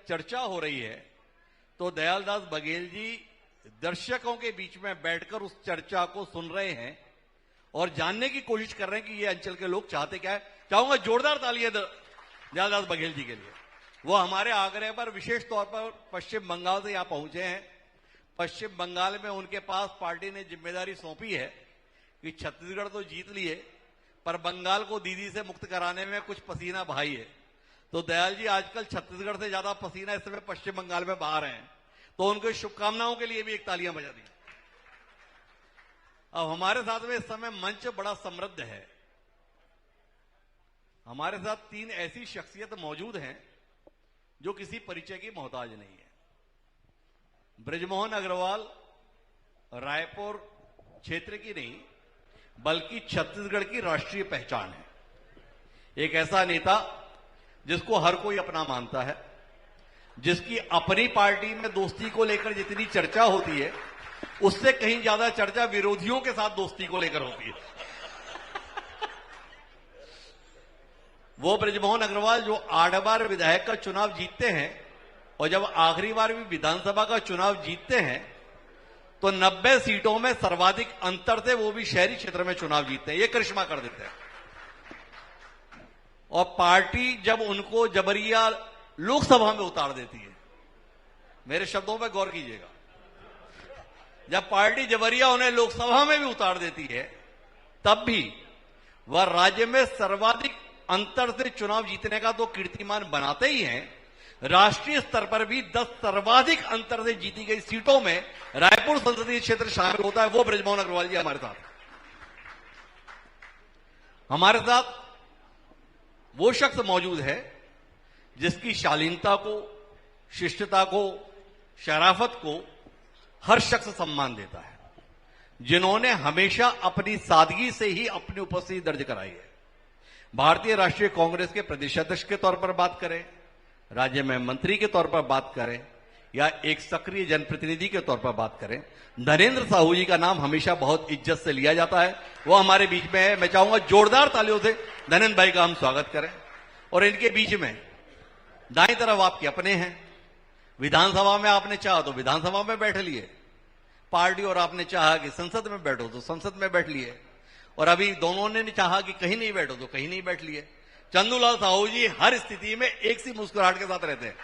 चर्चा हो रही है तो दयालदास बघेल जी दर्शकों के बीच में बैठकर उस चर्चा को सुन रहे हैं और जानने की कोशिश कर रहे हैं कि ये अंचल के लोग चाहते क्या है। चाहूंगा जोरदार तालियां दयालदास बघेल जी के लिए। वो हमारे आग्रह पर विशेष तौर पर पश्चिम बंगाल से यहां पहुंचे हैं। पश्चिम बंगाल में उनके पास पार्टी ने जिम्मेदारी सौंपी है कि छत्तीसगढ़ तो जीत लिए पर बंगाल को दीदी से मुक्त कराने में कुछ पसीना बहाई है। तो दयाल जी आजकल छत्तीसगढ़ से ज्यादा पसीना इस समय पश्चिम बंगाल में बहा रहे हैं, तो उनके शुभकामनाओं के लिए भी एक तालियां बजा दी। अब हमारे साथ में इस समय मंच बड़ा समृद्ध है। हमारे साथ 3 ऐसी शख्सियत मौजूद हैं जो किसी परिचय की मोहताज नहीं है। बृजमोहन अग्रवाल रायपुर क्षेत्र की नहीं बल्कि छत्तीसगढ़ की राष्ट्रीय पहचान है। एक ऐसा नेता जिसको हर कोई अपना मानता है, जिसकी अपनी पार्टी में दोस्ती को लेकर जितनी चर्चा होती है उससे कहीं ज्यादा चर्चा विरोधियों के साथ दोस्ती को लेकर होती है। वो बृजमोहन अग्रवाल जो 8 बार विधायक का चुनाव जीतते हैं और जब आखिरी बार भी विधानसभा का चुनाव जीतते हैं तो 90 सीटों में सर्वाधिक अंतर से वो भी शहरी क्षेत्र में चुनाव जीतते हैं। ये करिश्मा कर देते हैं। और पार्टी जब उनको जबरिया लोकसभा में उतार देती है, मेरे शब्दों पर गौर कीजिएगा, जब पार्टी जबरिया उन्हें लोकसभा में भी उतार देती है तब भी वह राज्य में सर्वाधिक अंतर से चुनाव जीतने का तो कीर्तिमान बनाते ही हैं, राष्ट्रीय स्तर पर भी 10 सर्वाधिक अंतर से जीती गई सीटों में रायपुर संसदीय क्षेत्र शामिल होता है। वो बृजमोहन अग्रवाल जी हमारे साथ वो शख्स मौजूद है जिसकी शालीनता को, शिष्टता को, शराफत को हर शख्स सम्मान देता है, जिन्होंने हमेशा अपनी सादगी से ही अपनी उपस्थिति दर्ज कराई है। भारतीय राष्ट्रीय कांग्रेस के प्रदेशाध्यक्ष के तौर पर बात करें, राज्य में मंत्री के तौर पर बात करें या एक सक्रिय जनप्रतिनिधि के तौर पर बात करें, नरेंद्र साहू जी का नाम हमेशा बहुत इज्जत से लिया जाता है। वो हमारे बीच में है। मैं चाहूंगा जोरदार तालियों से धनेंद्र भाई का हम स्वागत करें। और इनके बीच में दाईं तरफ आपके अपने हैं। विधानसभा में आपने चाहा तो विधानसभा में बैठ लिए पार्टी, और आपने चाहा कि संसद में बैठो तो संसद में बैठ लिए, और अभी दोनों ने चाहा कि कहीं नहीं बैठो तो कहीं नहीं बैठ लिए। चंदूलाल साहू जी हर स्थिति में एक सी मुस्कुराहट के साथ रहते हैं।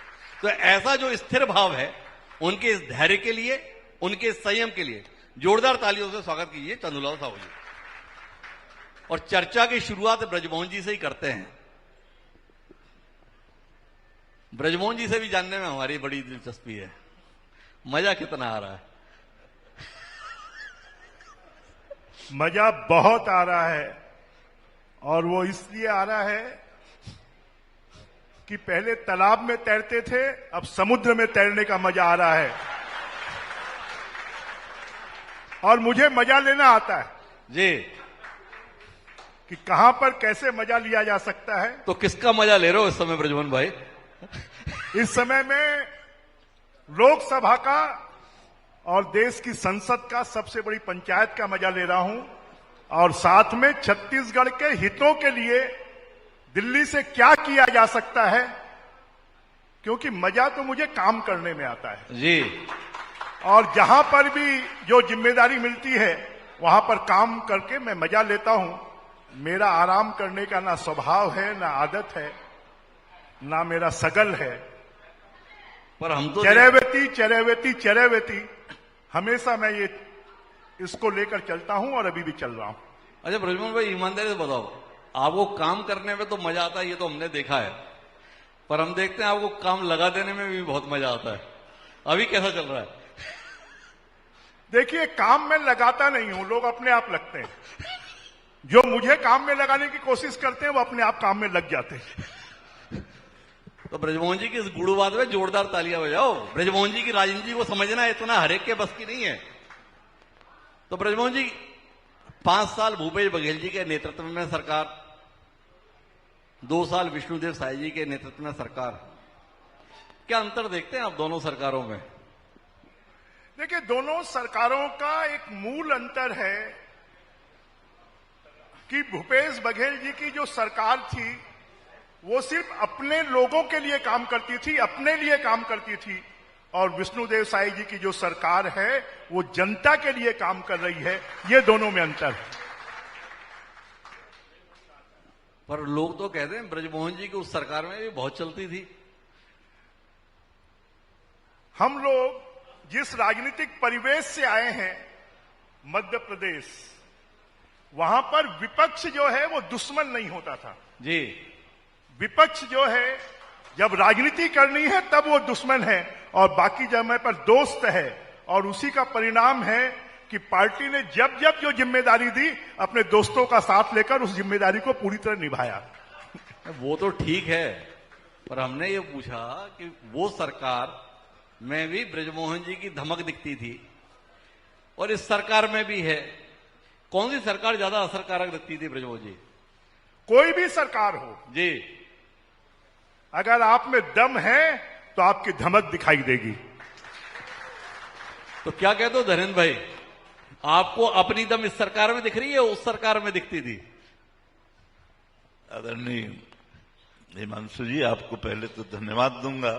तो ऐसा जो स्थिर भाव है, उनके इस धैर्य के लिए, उनके संयम के लिए जोरदार तालियों से स्वागत कीजिए चंदूलाल साहू जी। और चर्चा की शुरुआत बृजमोहन जी से ही करते हैं। बृजमोहन जी से भी जानने में हमारी बड़ी दिलचस्पी है। मजा कितना आ रहा है? मजा बहुत आ रहा है, और वो इसलिए आ रहा है कि पहले तालाब में तैरते थे, अब समुद्र में तैरने का मजा आ रहा है, और मुझे मजा लेना आता है जी कि कहां पर कैसे मजा लिया जा सकता है। तो किसका मजा ले रहे हो इस समय बृजमोहन भाई? इस समय में लोकसभा का और देश की संसद का सबसे बड़ी पंचायत का मजा ले रहा हूं, और साथ में छत्तीसगढ़ के हितों के लिए दिल्ली से क्या किया जा सकता है, क्योंकि मजा तो मुझे काम करने में आता है जी। और जहां पर भी जो जिम्मेदारी मिलती है वहां पर काम करके मैं मजा लेता हूं। मेरा आराम करने का ना स्वभाव है, ना आदत है, ना मेरा सगल है। पर हम तो चरैवेती हमेशा मैं ये इसको लेकर चलता हूं और अभी भी चल रहा हूं। अच्छा बृजमोहन भाई, ईमानदारी से बताओ, आपको काम करने में तो मजा आता है, ये तो हमने देखा है, पर हम देखते हैं आपको काम लगा देने में भी बहुत मजा आता है। अभी कैसा चल रहा है? देखिए, काम में लगाता नहीं हूं, लोग अपने आप लगते हैं। जो मुझे काम में लगाने की कोशिश करते हैं वो अपने आप काम में लग जाते हैं। तो बृजमोहन जी की इस गुणवाद में जोरदार तालियां बजाओ। बृजमोहन जी की राजनीति को समझना इतना हरेक के बस की नहीं है। तो बृजमोहन जी 5 साल भूपेश बघेल जी के नेतृत्व में सरकार, 2 साल विष्णुदेव साय जी के नेतृत्व में सरकार, क्या अंतर देखते हैं आप दोनों सरकारों में? देखिए, दोनों सरकारों का एक मूल अंतर है कि भूपेश बघेल जी की जो सरकार थी वो सिर्फ अपने लोगों के लिए काम करती थी, अपने लिए काम करती थी। और विष्णुदेव साई जी की जो सरकार है वो जनता के लिए काम कर रही है। ये दोनों में अंतर है। पर लोग तो कहते हैं ब्रजमोहन जी की उस सरकार में भी बहुत चलती थी। हम लोग जिस राजनीतिक परिवेश से आए हैं मध्य प्रदेश, वहां पर विपक्ष जो है वो दुश्मन नहीं होता था जी। विपक्ष जो है जब राजनीति करनी है तब वो दुश्मन है और बाकी समय पर दोस्त है। और उसी का परिणाम है कि पार्टी ने जब जब जो जिम्मेदारी दी अपने दोस्तों का साथ लेकर उस जिम्मेदारी को पूरी तरह निभाया। वो तो ठीक है, पर हमने ये पूछा कि वो सरकार में भी ब्रजमोहन जी की धमक दिखती थी और इस सरकार में भी है। कौन सी सरकार ज्यादा असरकारक दिखती थी ब्रजमोहन जी? कोई भी सरकार हो जी, अगर आप में दम है तो आपकी धमक दिखाई देगी। तो क्या कहते हो धनेंद्र भाई, आपको अपनी दम इस सरकार में दिख रही है, उस सरकार में दिखती थी? आदरणीय हिमांशु जी, आपको पहले तो धन्यवाद दूंगा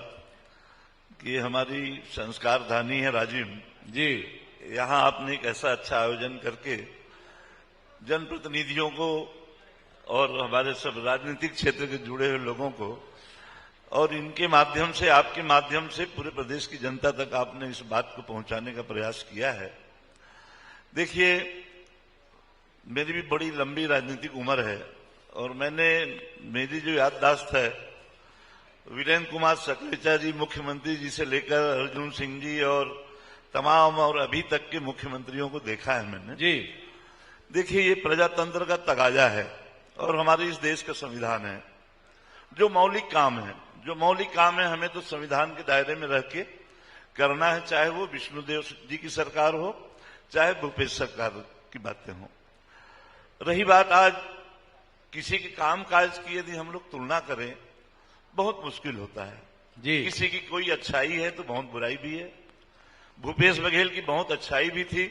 कि हमारी संस्कार धानी है राजीव जी, यहां आपने एक ऐसा अच्छा आयोजन करके जनप्रतिनिधियों को और हमारे सब राजनीतिक क्षेत्र के जुड़े हुए लोगों को और इनके माध्यम से, आपके माध्यम से पूरे प्रदेश की जनता तक आपने इस बात को पहुंचाने का प्रयास किया है। देखिए, मेरी भी बड़ी लंबी राजनीतिक उम्र है और मेरी जो याददाश्त है, वीरेंद्र कुमार सकलेचा जी मुख्यमंत्री जी से लेकर अर्जुन सिंह जी और तमाम और अभी तक के मुख्यमंत्रियों को देखा है मैंने जी। देखिए, ये प्रजातंत्र का तगाजा है और हमारे इस देश का संविधान है। जो मौलिक काम है हमें तो संविधान के दायरे में रह के करना है, चाहे वो विष्णुदेव जी की सरकार हो, चाहे भूपेश सरकार की बातें हो। रही बात आज किसी के कामकाज की यदि हम लोग तुलना करें, बहुत मुश्किल होता है जी। किसी की कोई अच्छाई है तो बहुत बुराई भी है। भूपेश बघेल की बहुत अच्छाई भी थी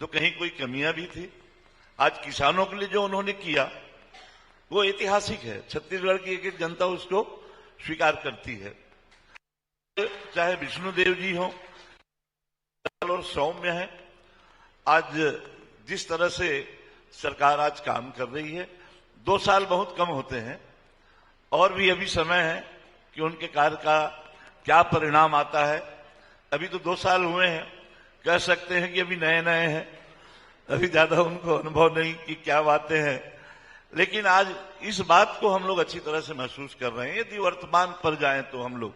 तो कहीं कोई कमियां भी थी। आज किसानों के लिए जो उन्होंने किया वो ऐतिहासिक है। छत्तीसगढ़ की एक जनता उसको स्वीकार करती है। चाहे विष्णुदेव जी हो और सौम्य है, आज जिस तरह से सरकार आज काम कर रही है, 2 साल बहुत कम होते हैं और भी अभी समय है कि उनके कार्य का क्या परिणाम आता है। अभी तो 2 साल हुए हैं, कह सकते हैं कि अभी नए नए हैं, अभी ज्यादा उनको अनुभव नहीं कि क्या बातें हैं। लेकिन आज इस बात को हम लोग अच्छी तरह से महसूस कर रहे हैं। यदि वर्तमान पर जाएं तो हम लोग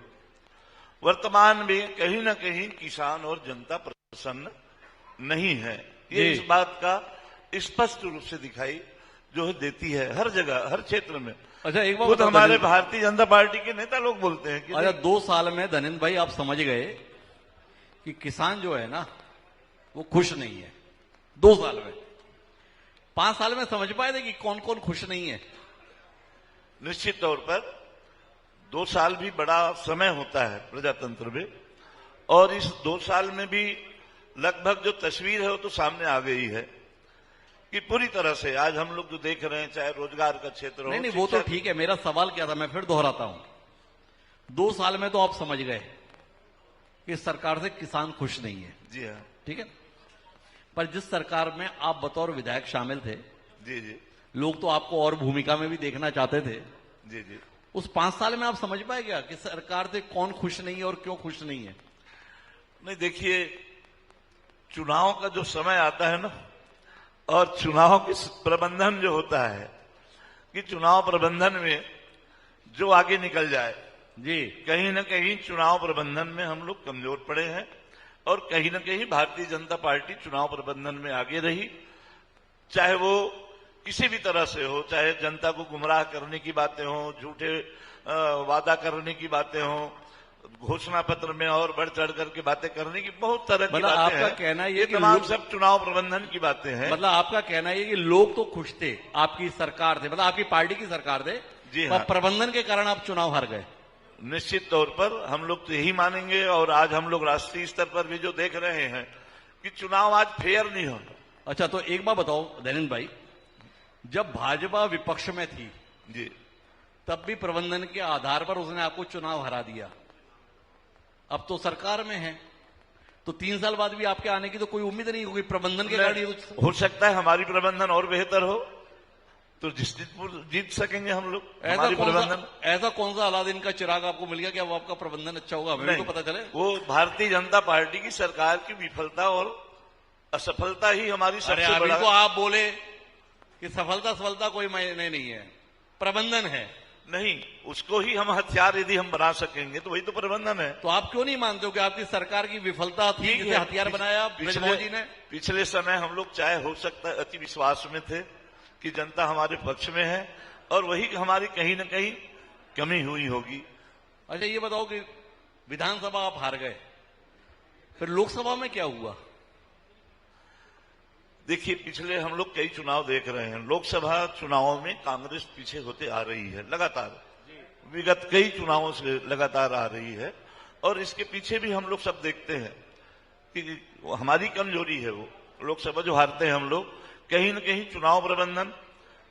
वर्तमान में कहीं ना कहीं किसान और जनता प्रसन्न नहीं है। ये इस बात का स्पष्ट रूप से दिखाई जो है देती है हर जगह, हर क्षेत्र में। अच्छा, एक बात खुद हमारे भारतीय जनता पार्टी के नेता लोग बोलते हैं कि अच्छा, 2 साल में धनेंद्र भाई आप समझ गए कि किसान जो है ना वो खुश नहीं है 2 साल में। 5 साल में समझ पाए थे कि कौन कौन खुश नहीं है? निश्चित तौर पर 2 साल भी बड़ा समय होता है प्रजातंत्र में और इस 2 साल में भी लगभग जो तस्वीर है वो तो सामने आ गई है कि पूरी तरह से आज हम लोग जो देख रहे हैं, चाहे रोजगार का क्षेत्र हो। नहीं, वो तो ठीक है। मेरा सवाल क्या था, मैं फिर दोहराता हूं। 2 साल में तो आप समझ गए कि सरकार से किसान खुश नहीं है। जी हाँ, ठीक है, पर जिस सरकार में आप बतौर विधायक शामिल थे, जी जी, लोग तो आपको और भूमिका में भी देखना चाहते थे। जी जी, उस 5 साल में आप समझ पाए क्या कि सरकार से कौन खुश नहीं है और क्यों खुश नहीं है? नहीं, देखिए, चुनाव का जो समय आता है ना और चुनाव के प्रबंधन जो होता है कि चुनाव प्रबंधन में जो आगे निकल जाए जी, कहीं ना कहीं चुनाव प्रबंधन में हम लोग कमजोर पड़े हैं और कहीं ना कहीं भारतीय जनता पार्टी चुनाव प्रबंधन में आगे रही, चाहे वो किसी भी तरह से हो, चाहे जनता को गुमराह करने की बातें हो, झूठे वादा करने की बातें हो, घोषणा पत्र में और बढ़ चढ़ करके बातें करने की बहुत तरह की बातें आपका हैं। कहना ये कि तमाम सब चुनाव प्रबंधन की बातें हैं। मतलब आपका कहना ये कि लोग तो खुश थे, आपकी सरकार थे, मतलब आपकी पार्टी की सरकार थे, जी पर हाँ, प्रबंधन के कारण आप चुनाव हार गए। निश्चित तौर पर हम लोग तो यही मानेंगे और आज हम लोग राष्ट्रीय स्तर पर भी जो देख रहे हैं कि चुनाव आज फेयर नहीं होगा। अच्छा, तो एक बात बताओ धनेंद्र भाई, जब भाजपा विपक्ष में थी जी, तब भी प्रबंधन के आधार पर उसने आपको चुनाव हरा दिया। अब तो सरकार में है, तो 3 साल बाद भी आपके आने की तो कोई उम्मीद नहीं होगी। प्रबंधन के कारण हो सकता है हमारी प्रबंधन और बेहतर हो तो जीत सकेंगे हम लोग। ऐसा कौन सा अलादीन का चिराग आपको मिल गया कि अब आपका प्रबंधन अच्छा होगा? हमें तो पता चले। वो भारतीय जनता पार्टी की सरकार की विफलता और असफलता ही हमारी सबसे बड़ा। तो आप बोले कि सफलता कोई मायने नहीं है, प्रबंधन है। नहीं, उसको ही हम हथियार यदि हम बना सकेंगे तो वही तो प्रबंधन है। तो आप क्यों नहीं मानते हो कि आपकी सरकार की विफलता थी, जिसे हथियार बनाया ब्रजमोहन जी ने? पिछले समय हम लोग चाहे हो सकता है अति विश्वास में थे कि जनता हमारे पक्ष में है और वही हमारी कहीं न कहीं कमी हुई होगी। अच्छा, ये बताओ कि विधानसभा आप हार गए, फिर लोकसभा में क्या हुआ? देखिए, पिछले हम लोग कई चुनाव देख रहे हैं। लोकसभा चुनावों में कांग्रेस पीछे होते आ रही है लगातार, विगत कई चुनावों से लगातार आ रही है। और इसके पीछे भी हम लोग सब देखते हैं कि हमारी कमजोरी है वो। लोकसभा जो हारते हैं हम लोग, कहीं न कहीं चुनाव प्रबंधन,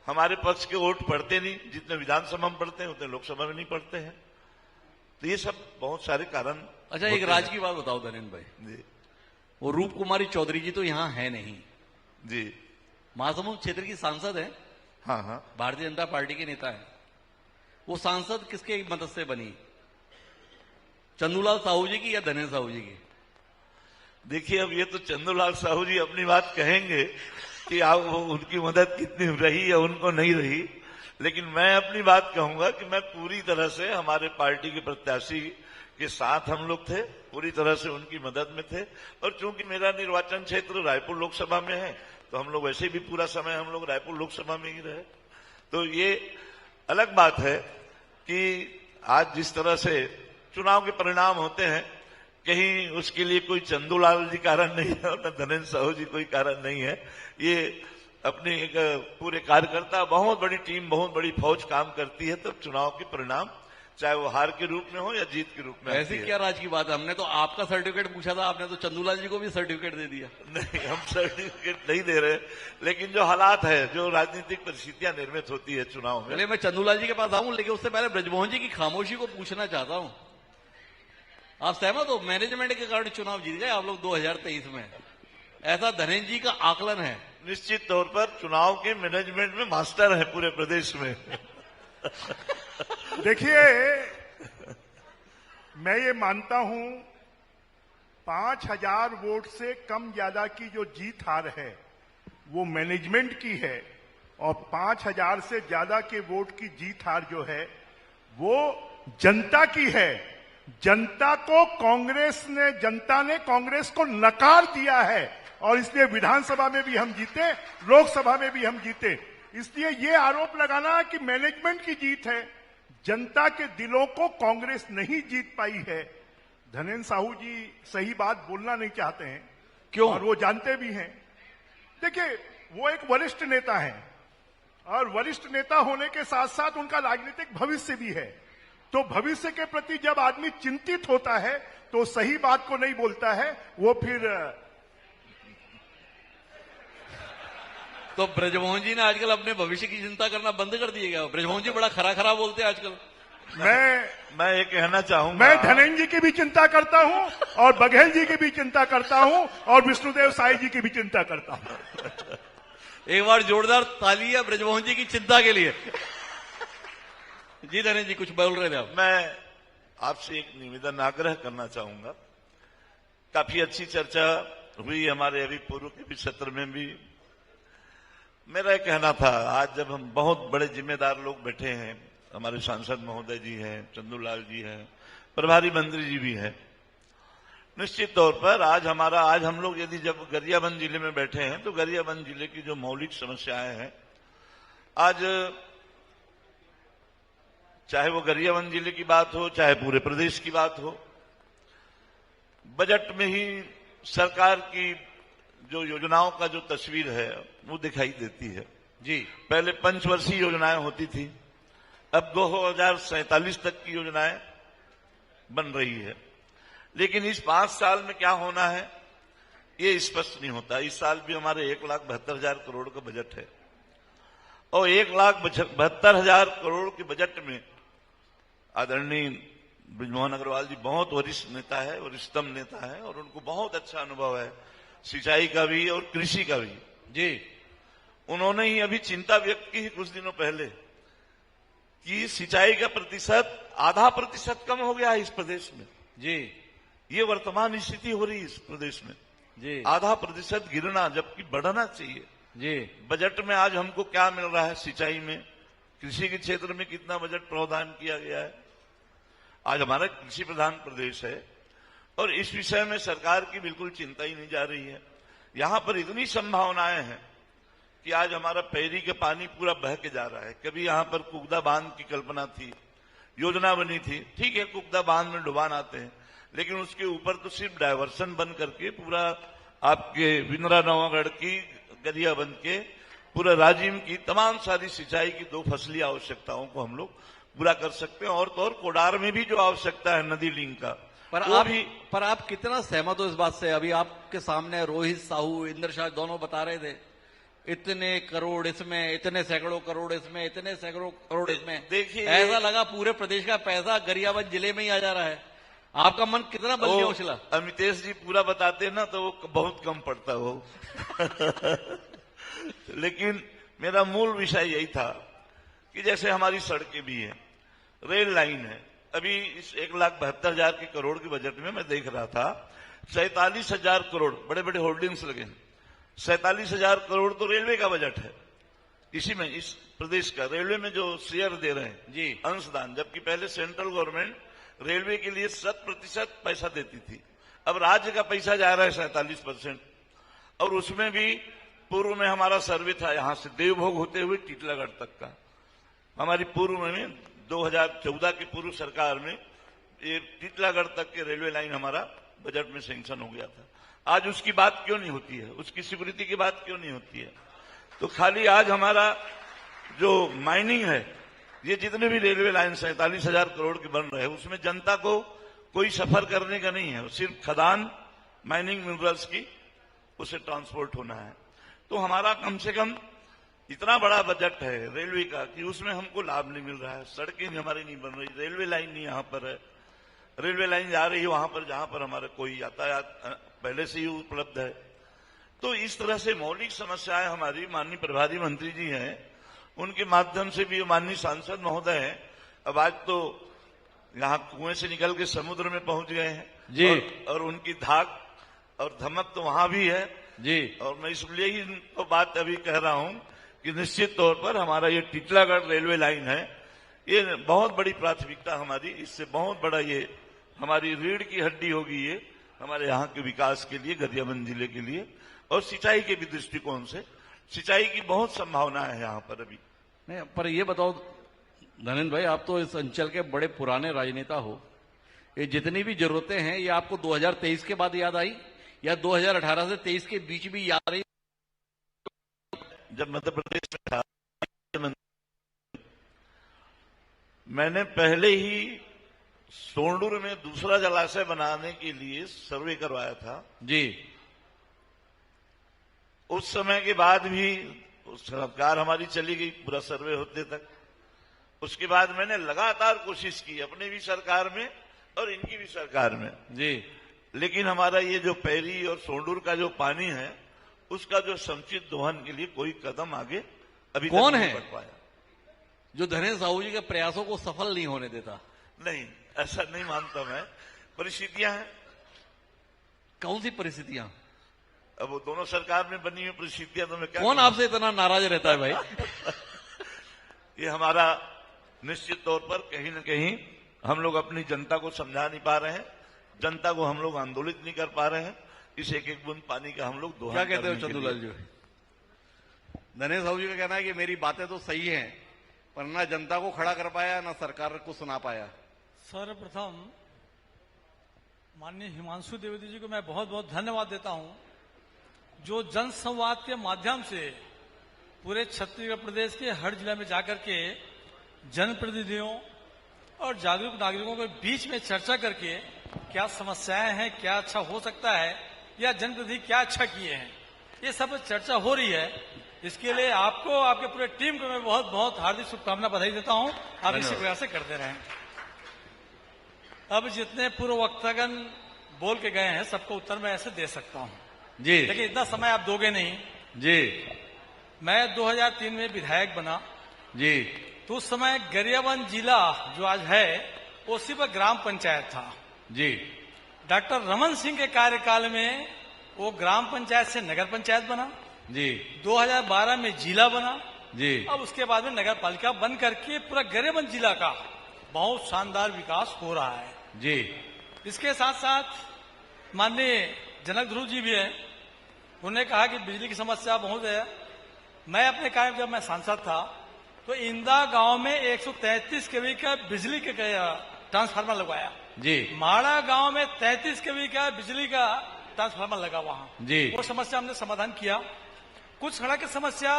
हमारे पक्ष के वोट पड़ते नहीं, जितने विधानसभा में पड़ते हैं उतने लोकसभा में नहीं पड़ते हैं। तो ये सब बहुत सारे कारण। अच्छा, एक राज की बात बताओ धनेन्द्र भाई जी, वो रूप कुमारी चौधरी जी तो यहाँ है नहीं जी, महासमुंद क्षेत्र की सांसद है। हाँ हाँ, भारतीय जनता पार्टी के नेता है। वो सांसद किसके मदद से बनी, चंदूलाल साहू जी की या धनेन्द्र साहू जी की? देखिए, अब ये तो चंदूलाल साहू जी अपनी बात कहेंगे कि आप उनकी मदद कितनी रही या उनको नहीं रही, लेकिन मैं अपनी बात कहूंगा कि मैं पूरी तरह से हमारे पार्टी के प्रत्याशी के साथ हम लोग थे, पूरी तरह से उनकी मदद में थे। और चूंकि मेरा निर्वाचन क्षेत्र रायपुर लोकसभा में है तो हम लोग वैसे भी पूरा समय हम लोग रायपुर लोकसभा में ही रहे। तो ये अलग बात है कि आज जिस तरह से चुनाव के परिणाम होते हैं, कहीं उसके लिए कोई चंदूलाल जी कारण नहीं है और न धनेन्द्र साहू जी कोई कारण नहीं है। ये अपनी एक पूरे कार्यकर्ता, बहुत बड़ी टीम, बहुत बड़ी फौज काम करती है, तब चुनाव के परिणाम चाहे वो हार के रूप में हो या जीत के रूप में। ऐसी क्या राज की बात है? हमने तो आपका सर्टिफिकेट पूछा था, आपने तो चंदूलाल जी को भी सर्टिफिकेट दे दिया। नहीं, हम सर्टिफिकेट नहीं दे रहे, लेकिन जो हालात है, जो राजनीतिक परिस्थितियां निर्मित होती है चुनाव में। चलिए, मैं चंदूलाल जी के पास आऊं, लेकिन उससे पहले ब्रजमोहन जी की खामोशी को पूछना चाहता हूं। आप सहमत हो? मैनेजमेंट के कारण चुनाव जीत गए आप लोग 2023 में, ऐसा धनेन्द्र जी का आकलन है। निश्चित तौर पर चुनाव के मैनेजमेंट में मास्टर है पूरे प्रदेश में। देखिए, मैं ये मानता हूं 5000 वोट से कम ज्यादा की जो जीत हार है वो मैनेजमेंट की है, और 5000 से ज्यादा के वोट की जीत हार जो है वो जनता की है। जनता ने कांग्रेस को नकार दिया है, और इसलिए विधानसभा में भी हम जीते, लोकसभा में भी हम जीते। इसलिए ये आरोप लगाना कि मैनेजमेंट की जीत है, जनता के दिलों को कांग्रेस नहीं जीत पाई है। धनेन्द्र साहू जी सही बात बोलना नहीं चाहते हैं, क्यों? और वो जानते भी हैं। देखिए, वो एक वरिष्ठ नेता हैं, और वरिष्ठ नेता होने के साथ साथ उनका राजनीतिक भविष्य भी है। तो भविष्य के प्रति जब आदमी चिंतित होता है तो सही बात को नहीं बोलता है, वो फिर। तो ब्रजमोहन जी ने आजकल अपने भविष्य की चिंता करना बंद कर दिए क्या? ब्रजमोहन जी बड़ा खरा बोलते हैं आजकल। मैं ये कहना चाहूंगा, मैं धनेन्द्र जी की भी चिंता करता हूं, और बघेल जी की भी चिंता करता हूं, और विष्णुदेव साई जी की भी चिंता करता हूं। एक बार जोरदार ताली है ब्रजमोहन जी की चिंता के लिए। जी धनेन्द्र जी, कुछ बोल रहे थे आप? मैं आपसे एक निवेदन, आग्रह करना चाहूंगा। काफी अच्छी चर्चा हुई हमारे अभी पूर्व के भी सत्र में भी। मेरा कहना था, आज जब हम बहुत बड़े जिम्मेदार लोग बैठे हैं, हमारे सांसद महोदय जी हैं, चंदूलाल जी हैं, प्रभारी मंत्री जी भी हैं, निश्चित तौर पर आज हम लोग यदि जब गरियाबंद जिले में बैठे हैं तो गरियाबंद जिले की जो मौलिक समस्याएं हैं, आज चाहे वो गरियाबंद जिले की बात हो, चाहे पूरे प्रदेश की बात हो, बजट में ही सरकार की जो योजनाओं का जो तस्वीर है वो दिखाई देती है। जी, पहले पंचवर्षीय योजनाएं होती थी, अब 2047 तक की योजनाएं बन रही है। लेकिन इस 5 साल में क्या होना है ये स्पष्ट नहीं होता। इस साल भी हमारे 1,72,000 करोड़ का बजट है, और 1,72,000 करोड़ के बजट में आदरणीय बृजमोहन अग्रवाल जी बहुत वरिष्ठ नेता है, वरिष्ठतम नेता है, और उनको बहुत अच्छा अनुभव है सिंचाई का भी और कृषि का भी। जी, उन्होंने ही अभी चिंता व्यक्त की कुछ दिनों पहले कि सिंचाई का प्रतिशत 0.5% कम हो गया है इस प्रदेश में। जी, ये वर्तमान स्थिति हो रही है इस प्रदेश में, जी, 0.5% गिरना, जबकि बढ़ना चाहिए। जी, बजट में आज हमको क्या मिल रहा है? सिंचाई में, कृषि के क्षेत्र में कितना बजट प्रावधान किया गया है? आज हमारा कृषि प्रधान प्रदेश है और इस विषय में सरकार की बिल्कुल चिंता ही नहीं जा रही है। यहां पर इतनी संभावनाएं हैं कि आज हमारा पैरी का पानी पूरा बह के जा रहा है। कभी यहां पर कुकदा बांध की कल्पना थी, योजना बनी थी, ठीक है, कुकदा बांध में डुबान आते हैं, लेकिन उसके ऊपर तो सिर्फ डायवर्सन बन करके पूरा आपके विंद्रा नवागढ़ की गरिया बन के पूरा राजिम की तमाम सारी सिंचाई की 2 फसली आवश्यकताओं को हम लोग पूरा कर सकते हैं। और तो और कोडार में भी जो आवश्यकता है नदी लिंक का, पर आप कितना सहमत हो इस बात से? अभी आपके सामने रोहित साहू, इंद्र शाह दोनों बता रहे थे, इतने करोड़ इसमें, इतने सैकड़ों करोड़ इसमें, इतने सैकड़ों करोड़ इसमें। देखिए, ऐसा लगा पूरे प्रदेश का पैसा गरियाबंद जिले में ही आ जा रहा है। आपका मन कितना बल्ले उछला? अमितेश जी पूरा बताते ना तो वो बहुत कम पड़ता वो लेकिन मेरा मूल विषय यही था कि जैसे हमारी सड़कें भी हैं, रेल लाइन है। अभी इस 1,72,000 के करोड़ के बजट में मैं देख रहा था 47,000 करोड़, बड़े बड़े होर्डिंग्स लगे हैं, 47,000 करोड़ तो रेलवे का बजट है। इसी में इस प्रदेश का रेलवे में जो शेयर दे रहे हैं जी, अंशदान, जबकि पहले सेंट्रल गवर्नमेंट रेलवे के लिए 100% पैसा देती थी, अब राज्य का पैसा जा रहा है 47%। और उसमें भी पूर्व में हमारा सर्वे था यहां से देवभोग होते हुए टीटलागढ़ तक का। हमारी पूर्व में 2014 की पूर्व सरकार में ये टीटलागढ़ तक के रेलवे लाइन हमारा बजट में सैंक्शन हो गया था। आज उसकी बात क्यों नहीं होती है? उसकी सिक्योरिटी की बात क्यों नहीं होती है? तो खाली आज हमारा जो माइनिंग है, ये जितने भी रेलवे लाइन 47,000 करोड़ के बन रहे हैं, उसमें जनता को कोई सफर करने का नहीं है, सिर्फ खदान माइनिंग मिनरल्स की उसे ट्रांसपोर्ट होना है। तो हमारा कम से कम इतना बड़ा बजट है रेलवे का कि उसमें हमको लाभ नहीं मिल रहा है। सड़कें हमारी नहीं बन रही, रेलवे लाइन नहीं यहां पर है। रेलवे लाइन जा रही है वहां पर जहां पर हमारा कोई यातायात पहले से ही उपलब्ध है। तो इस तरह से मौलिक समस्याएं हमारी माननीय प्रभारी मंत्री जी हैं, उनके माध्यम से भी माननीय सांसद महोदय हैं, अब आज तो यहाँ कुएं से निकल के समुद्र में पहुंच गए हैं जी, और उनकी धाक और धमक तो वहां भी है जी। और मैं इसलिए ही तो बात अभी कह रहा हूं कि निश्चित तौर पर हमारा ये टीटलागढ़ रेलवे लाइन है, ये बहुत बड़ी प्राथमिकता हमारी, इससे बहुत बड़ा ये हमारी रीढ़ की हड्डी होगी ये हमारे यहाँ के विकास के लिए, गरियाबंद जिले के लिए। और सिंचाई के भी दृष्टिकोण से सिंचाई की बहुत संभावना है यहाँ पर अभी। नहीं, पर ये बताओ धनेन्द्र भाई, आप तो इस अंचल के बड़े पुराने राजनेता हो, ये जितनी भी जरूरतें हैं ये आपको 2023 के बाद याद आई या 2018 से 23 के बीच भी याद रही? जब मध्य प्रदेश में था मैंने पहले ही सोंडूर में दूसरा जलाशय बनाने के लिए सर्वे करवाया था जी। उस समय के बाद भी सरकार हमारी चली गई पूरा सर्वे होते तक। उसके बाद मैंने लगातार कोशिश की अपनी भी सरकार में और इनकी भी सरकार में जी, लेकिन हमारा ये जो पैरी और सोंडूर का जो पानी है उसका जो समुचित दोहन के लिए कोई कदम आगे अभी कौन तक नहीं है बढ़ पाया। जो धनेन्द्र साहू जी के प्रयासों को सफल नहीं होने देता? नहीं, ऐसा नहीं मानता मैं, परिस्थितियां हैं। कौन सी परिस्थितियां? अब वो दोनों सरकार में बनी हुई परिस्थितियां तो मैं क्या कौन आपसे इतना नाराज रहता है भाई? ये हमारा निश्चित तौर पर कहीं न कहीं हम लोग अपनी जनता को समझा नहीं पा रहे हैं, जनता को हम लोग आंदोलित नहीं कर पा रहे हैं। इस एक एक बूंद पानी का हम लोग दोहन क्या कहते हो करने के चंदूलाल लिए। जी? धनेन्द्र साहू जी का कहना है कि मेरी बातें तो सही हैं पर ना जनता को खड़ा कर पाया ना सरकार को सुना पाया। सर्वप्रथम माननीय हिमांशु द्विवेदी जी को मैं बहुत बहुत धन्यवाद देता हूं, जो जन संवाद के माध्यम से पूरे छत्तीसगढ़ प्रदेश के हर जिले में जाकर के जनप्रतिनिधियों और जागरूक नागरिकों के बीच में चर्चा करके क्या समस्याएं हैं, क्या अच्छा हो सकता है या जनप्रतिनिधि क्या अच्छा किए हैं, ये सब चर्चा हो रही है। इसके लिए आपको, आपके पूरे टीम को मैं बहुत बहुत हार्दिक शुभकामना बधाई देता हूं। आप इसी प्रकार से करते रहें। अब जितने पूर्व वक्तागण बोल के गए हैं सबको उत्तर मैं ऐसे दे सकता हूं जी, लेकिन इतना समय आप दोगे नहीं। जी, मैं 2003 में विधायक बना, जी, तो उस समय गरियाबंद जिला जो आज है वो सिर्फ ग्राम पंचायत था। जी, डॉक्टर रमन सिंह के कार्यकाल में वो ग्राम पंचायत से नगर पंचायत बना, जी, 2012 में जिला बना, जी, अब उसके बाद में नगर पालिका बन करके पूरा गरियाबंद जिला का बहुत शानदार विकास हो रहा है। जी, इसके साथ साथ माननीय जनक ध्रुव जी भी हैं, उन्होंने कहा कि बिजली की समस्या बहुत है। मैं अपने कार्य जब मैं सांसद था तो इंदा गांव में 133 केवी का बिजली के ट्रांसफार्मर लगवाया। जी, माड़ा गांव में 33 केवी का बिजली का ट्रांसफार्मर लगा वहां। जी, वो समस्या हमने समाधान किया। कुछ सड़क की समस्या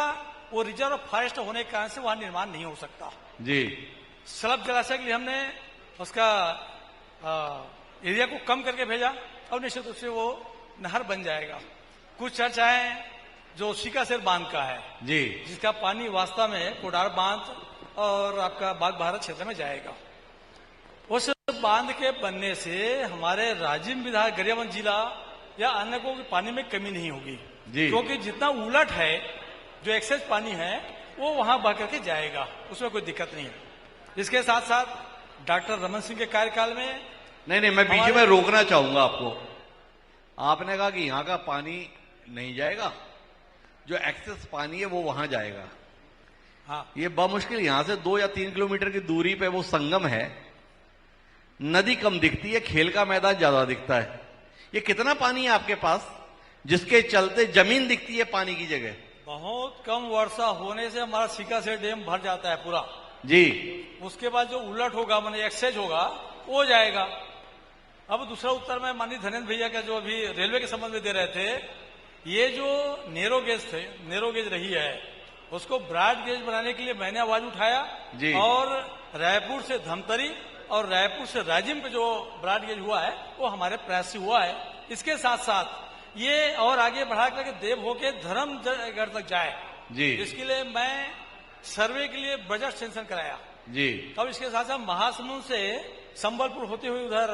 वो रिजर्व फॉरेस्ट होने के कारण से वहां निर्माण नहीं हो सकता। जी, सलब जलाशय के लिए हमने उसका एरिया को कम करके भेजा और निश्चित रूप से वो नहर बन जाएगा। कुछ चर्चाएं जो सीकासेर बांध का है, जी, जिसका पानी वास्तव में कोडार बांध और आपका बाग भारत क्षेत्र में जाएगा। उस बांध के बनने से हमारे राजिम विधायक गरियाबंद जिला या अन्य को पानी में कमी नहीं होगी, क्योंकि जितना उलट है जो एक्सेस पानी है वो वहां बह करके जाएगा, उसमें कोई दिक्कत नहीं है। इसके साथ साथ डॉक्टर रमन सिंह के कार्यकाल में नहीं, मैं बीच में रोकना चाहूंगा आपको। आपने कहा कि यहाँ का पानी नहीं जाएगा, जो एक्सेस पानी है वो वहां जाएगा। हाँ, ये बमुश्किल यहां से 2 या 3 किलोमीटर की दूरी पे वो संगम है, नदी कम दिखती है, खेल का मैदान ज्यादा दिखता है। ये कितना पानी है आपके पास जिसके चलते जमीन दिखती है पानी की जगह? बहुत कम वर्षा होने से हमारा सीकासेर डैम भर जाता है पूरा। जी, उसके बाद जो उलट होगा माने एक्सेज होगा वो जाएगा। अब दूसरा उत्तर में माननीय धनेन्द्र भैया का जो अभी रेलवे के संबंध में दे रहे थे, ये जो नैरो गेज रही है उसको ब्रॉड गेज बनाने के लिए मैंने आवाज उठाया जी। और रायपुर से धमतरी और रायपुर से राजिम पे जो ब्रॉड गेज हुआ है वो हमारे प्रयास से हुआ है। इसके साथ साथ ये और आगे बढ़ा करके देव होके धर्मगढ़ तक जाए जी, इसके लिए मैं सर्वे के लिए बजट सेंक्शन कराया जी, अब इसके साथ साथ महासमुंद से संबलपुर होते हुए उधर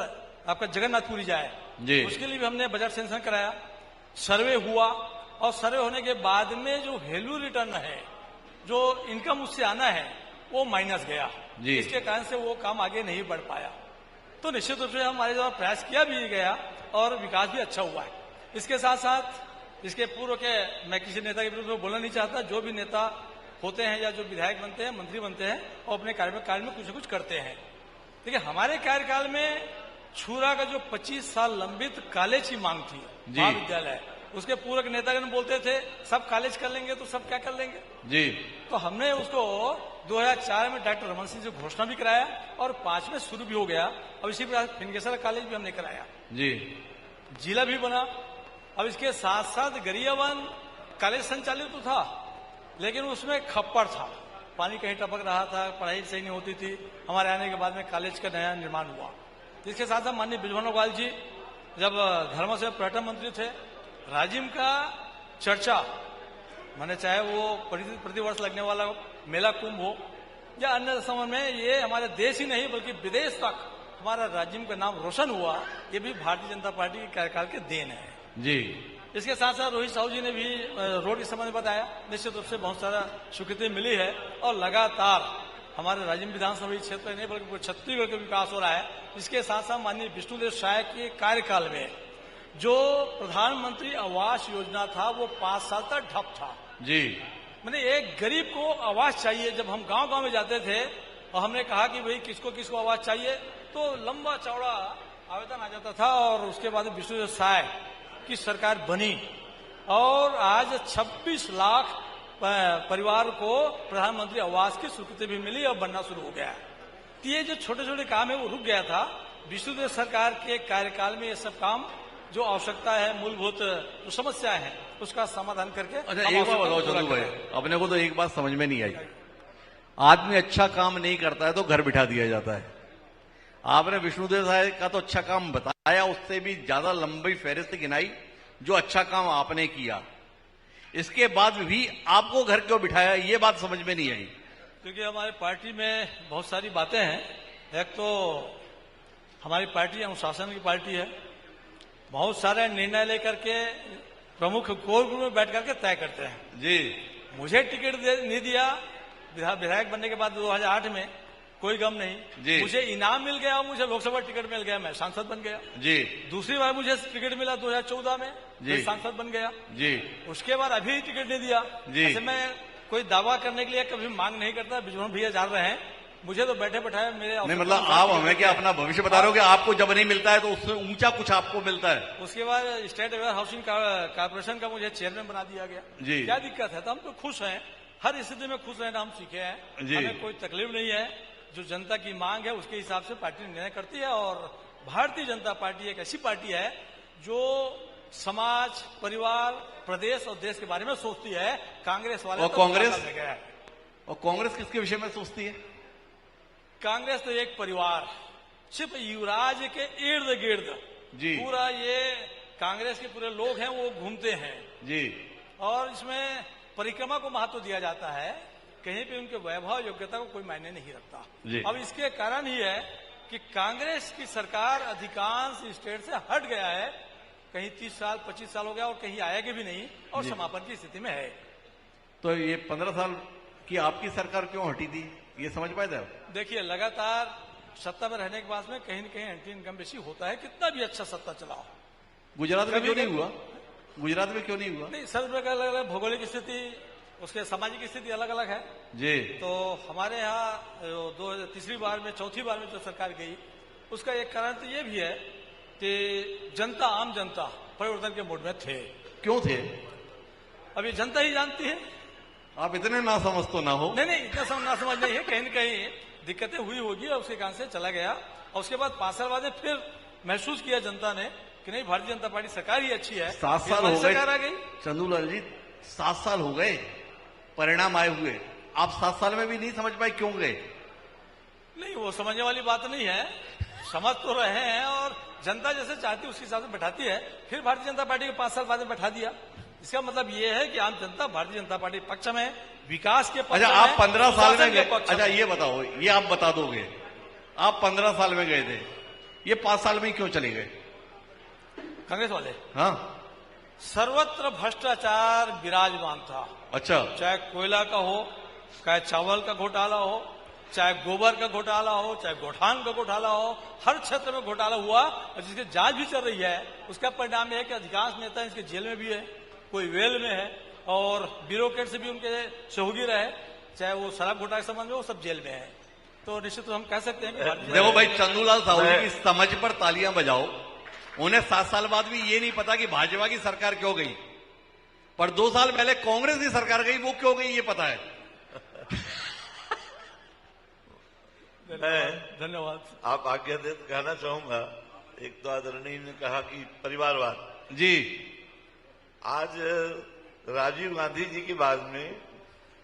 आपका जगन्नाथपुरी जाए जी, उसके लिए भी हमने बजट सेंक्शन कराया। सर्वे हुआ और सर्वे होने के बाद में जो वैल्यू रिटर्न है, जो इनकम उससे आना है वो माइनस गया जी। इसके कारण से वो काम आगे नहीं बढ़ पाया। तो निश्चित रूप से हमारे द्वारा प्रयास किया भी गया और विकास भी अच्छा हुआ है। इसके साथ साथ इसके पूर्व के मैं किसी नेता के विरुद्ध बोलना नहीं चाहता, जो भी नेता होते हैं या जो विधायक बनते हैं, मंत्री बनते हैं, और अपने कार्य में कुछ न कुछ करते हैं। देखिए हमारे कार्यकाल में छूरा का जो 25 साल लंबित कॉलेज की मांग थी, महाविद्यालय, उसके पूर्व के नेतागण बोलते थे सब कॉलेज कर लेंगे तो सब क्या कर लेंगे जी। तो हमने उसको 2004 में डॉक्टर रमन सिंह से घोषणा भी कराया और 5 में शुरू भी हो गया। अब इसी प्रकार फिनकेश्वर कॉलेज भी हमने कराया जी, जिला भी बना। अब इसके साथ साथ गरियाबंद कॉलेज संचालित तो था लेकिन उसमें खप्पड़ था, पानी कहीं टपक रहा था, पढ़ाई सही नहीं होती थी। हमारे आने के बाद में कॉलेज का नया निर्माण हुआ। इसके साथ साथ माननीय बृजमोहन अग्रवाल जी जब धर्म से पर्यटन मंत्री थे, राजिम का चर्चा माने चाहे वो प्रतिवर्ष लगने वाला मेला कुंभ हो या अन्य समय में, ये हमारे देश ही नहीं बल्कि विदेश तक हमारा राजिम का नाम रोशन हुआ, ये भी भारतीय जनता पार्टी के कार्यकाल के देन है जी। इसके साथ साथ रोहित साहू जी ने भी रोड के संबंध में बताया, निश्चित रूप से बहुत सारा स्वीकृति मिली है और लगातार हमारे राजिम विधानसभा क्षेत्र नहीं बल्कि छत्तीसगढ़ का विकास हो रहा है। इसके साथ साथ माननीय विष्णुदेव साय के कार्यकाल में जो प्रधानमंत्री आवास योजना था वो 5 साल तक ठप था जी। मैंने एक गरीब को आवास चाहिए, जब हम गांव गांव में जाते थे और हमने कहा कि भाई किसको किसको आवास चाहिए तो लंबा चौड़ा आवेदन आ जाता था और उसके बाद विष्णुदेव साय की सरकार बनी और आज 26 लाख परिवार को प्रधानमंत्री आवास की स्वीकृति भी मिली और बनना शुरू हो गया है। तो ये जो छोटे छोटे काम है वो रुक गया था। विष्णुदेव सरकार के कार्यकाल में ये सब काम जो आवश्यकता है, मूलभूत जो समस्याएं हैं उसका समाधान करके। अच्छा एक बात बताओ चंदू भाई, अपने को तो एक बात समझ में नहीं आई, आदमी अच्छा काम नहीं करता है तो घर बिठा दिया जाता है। आपने विष्णुदेव साय का तो अच्छा काम बताया, उससे भी ज्यादा लंबी फहरिस्त गिनाई जो अच्छा काम आपने किया। इसके बाद भी आपको घर क्यों बिठाया, ये बात समझ में नहीं आई। क्योंकि हमारी पार्टी में बहुत सारी बातें हैं। एक तो हमारी पार्टी अनुशासन की पार्टी है, बहुत सारे निर्णय लेकर के प्रमुख कोर ग्रुप में बैठ करके तय करते हैं। जी, मुझे टिकट नहीं दिया विधायक बनने के बाद 2008 में, कोई गम जी। नहीं। मुझे इनाम मिल गया, मुझे लोकसभा टिकट मिल गया, मैं सांसद बन गया। जी, दूसरी बार मुझे टिकट मिला 2014 में, जी। मैं सांसद बन गया। जी, उसके बाद अभी टिकट नहीं दिया। जी। ऐसे मैं कोई दावा करने के लिए कभी मांग नहीं करता। बिजनौर भैया जान रहे हैं, मुझे तो बैठे बैठाए मेरे नहीं मतलब आप हमें क्या अपना भविष्य बता रहे हो कि आपको जब नहीं मिलता है तो उससे ऊंचा कुछ आपको मिलता है। उसके बाद स्टेट वेयर हाउसिंग कॉर्पोरेशन का मुझे चेयरमैन बना दिया गया। जी। क्या दिक्कत है? तो हम तो खुश हैं, हर स्थिति में खुश रहना हम सीखे हैं। जी। हमें कोई तकलीफ नहीं है। जो जनता की मांग है उसके हिसाब से पार्टी निर्णय करती है। और भारतीय जनता पार्टी एक ऐसी पार्टी है जो समाज, परिवार, प्रदेश और देश के बारे में सोचती है। कांग्रेस वाले और तो कांग्रेस? पागल हो गए हैं। और कांग्रेस किसके विषय में सोचती है? कांग्रेस तो एक परिवार, सिर्फ युवराज के इर्द गिर्द जी। पूरा ये कांग्रेस के पूरे लोग हैं वो घूमते हैं। जी, और इसमें परिक्रमा को महत्व दिया जाता है। कहीं पे उनके वैभव योग्यता को कोई मायने नहीं जी। रखता। अब इसके कारण ही है कि कांग्रेस की सरकार अधिकांश स्टेट से हट गया है। कहीं 30 साल 25 साल हो गया और कहीं आएगी भी नहीं और जी। समापन की स्थिति में है। तो ये 15 साल की आपकी सरकार क्यों हटी थी, ये समझ पाए थे आप? देखिए, लगातार सत्ता में रहने के बाद में कहीं न कहीं एंटी इनकम बेसी होता है, कितना भी अच्छा सत्ता चलाओ। गुजरात में कभी क्यों नहीं कभी- हुआ? गुजरात में क्यों नहीं हुआ? नहीं, सब जगह अलग अलग भौगोलिक स्थिति, उसके सामाजिक स्थिति अलग अलग है। जी, तो हमारे यहाँ तीसरी बार में, चौथी बार में जो सरकार गई, उसका एक कारण तो ये भी है कि जनता, आम जनता परिवर्तन के मूड में थे। क्यों थे? अभी जनता ही जानती है। आप इतने ना समझ तो ना हो। नहीं, इतना ना समझ नहीं है। कहीं न कहीं दिक्कतें हुई होगी और उसके कारण से चला गया। और उसके बाद 5 साल बाद में फिर महसूस किया जनता ने कि नहीं, भारतीय जनता पार्टी सरकार ही अच्छी है। 7 फिर साल हमारी हो गए सरकार आ गई। चंदूलाल जी, 7 साल हो गए, परिणाम आए हुए। आप 7 साल में भी नहीं समझ पाए क्यों गए? नहीं, वो समझने वाली बात नहीं है। समझ तो रहे हैं और जनता जैसे चाहती है उसके हिसाब से बैठाती है। फिर भारतीय जनता पार्टी को 5 साल बाद में बैठा दिया। इसका मतलब ये है कि आम जनता भारतीय जनता पार्टी पक्ष में, विकास के पक्ष अच्छा, में, आप 15 साल शासन में के गए। पक्ष अच्छा, में। ये बताओ, ये आप बता दोगे, आप 15 साल में गए थे, ये 5 साल में क्यों चले गए? कांग्रेस वाले हाँ, सर्वत्र भ्रष्टाचार विराजमान था। अच्छा, चाहे कोयला का हो, चाहे चावल का घोटाला हो, चाहे गोबर का घोटाला हो, चाहे गोठान का घोटाला हो, हर क्षेत्र में घोटाला हुआ और जिसकी जांच भी चल रही है। उसका परिणाम यह है कि अधिकांश नेता इसके जेल में भी है, कोई वेल में है और ब्यूरोक्रेट से भी उनके सहयोगी रहे, चाहे वो शराब घोटाले के संबंध में, वो सब जेल में है। तो निश्चित रूप हम कह सकते हैं कि भारतीय देखो भाई, चंदूलाल साहू जी मैं- की समझ पर तालियां बजाओ। उन्हें 7 साल बाद भी ये नहीं पता कि भाजपा की सरकार क्यों गई, पर 2 साल पहले कांग्रेस की सरकार गई, वो क्यों गई ये पता है। धन्यवाद। आप आज्ञा दे तो कहना चाहूंगा, एक तो आदरणीय ने कहा कि परिवारवाद। जी, आज राजीव गांधी जी के बाद में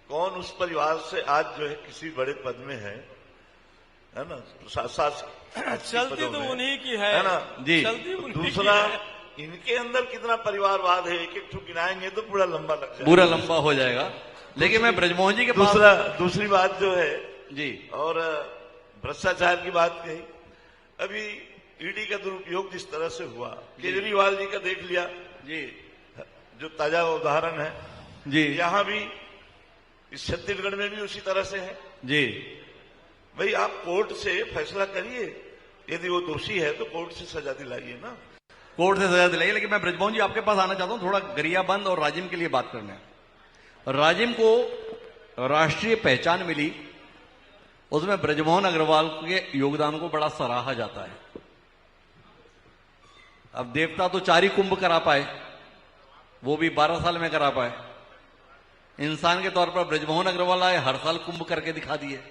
कौन उस परिवार से आज जो है किसी बड़े पद में है ना, चलती तो उन्हीं की है ना जी। चलती उन्हीं की दूसरा, है। इनके अंदर कितना परिवारवाद है, एक एक ठो गिनाएंगे तो पूरा लंबा लग जाएगा। पूरा लंबा हो जाएगा। लेकिन मैं ब्रजमोहन जी के पास, दूसरी बात जो है जी, और भ्रष्टाचार की बात कही, अभी ईडी का दुरुपयोग जिस तरह से हुआ, केजरीवाल जी का देख लिया, जी, जो ताजा उदाहरण है। जी, यहां भी, इस छत्तीसगढ़ में भी उसी तरह से है। जी, भाई, आप कोर्ट से फैसला करिए, यदि वो दोषी है तो कोर्ट से सजा दिलाइए ना। कोर्ट से सजा दिलाई। लेकिन मैं ब्रजमोहन जी आपके पास आना चाहता हूं थोड़ा गरियाबंद और राजिम के लिए बात करने। राजिम को राष्ट्रीय पहचान मिली, उसमें ब्रजमोहन अग्रवाल के योगदान को बड़ा सराहा जाता है। अब देवता तो 4 ही कुंभ करा पाए, वो भी 12 साल में करा पाए। इंसान के तौर पर ब्रजमोहन अग्रवाल आए, हर साल कुंभ करके दिखा दिए।